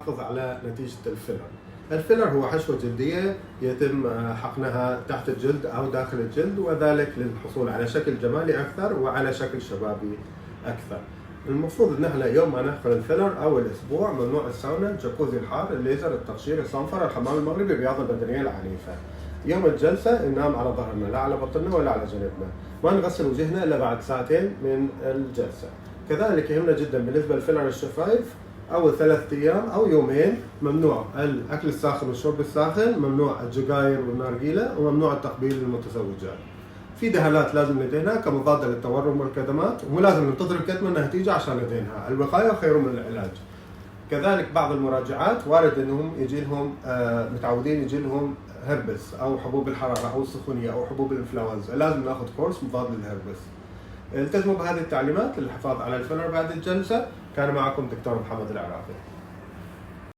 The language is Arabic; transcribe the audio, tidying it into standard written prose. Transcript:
نحافظ على نتيجة الفيلر. الفيلر هو حشوة جلدية يتم حقنها تحت الجلد أو داخل الجلد، وذلك للحصول على شكل جمالي أكثر وعلى شكل شبابي أكثر. المفروض إن احنا يوم ما نحقن الفيلر أول أسبوع ممنوع الساونا، الجاكوزي الحار، الليزر، التقشير، الصنفرة، الحمام المغربي، الرياضة البدنية العنيفة. يوم الجلسة ننام على ظهرنا، لا على بطننا ولا على جنبنا. ما نغسل وجهنا إلا بعد ساعتين من الجلسة. كذلك يهمنا جدا بالنسبة للفيلر الشفايف أول 3 أيام أو يومين ممنوع الأكل الساخن والشرب الساخن، ممنوع الجقاير والنارجيلة، وممنوع التقبيل للمتزوجات. في دهانات لازم ندهنها كمضادة للتورم والكدمات، ومو لازم ننتظر الكدمة انها تيجي عشان ندهنها، الوقاية خير من العلاج. كذلك بعض المراجعات وارد انهم يجي لهم متعودين يجي لهم هربس او حبوب الحرارة او السخونية او حبوب الانفلونزا، لازم ناخذ كورس مضاد للهربس. التزموا بهذه التعليمات للحفاظ على الفيلر بعد الجلسة. كان معكم دكتور محمد العراقي.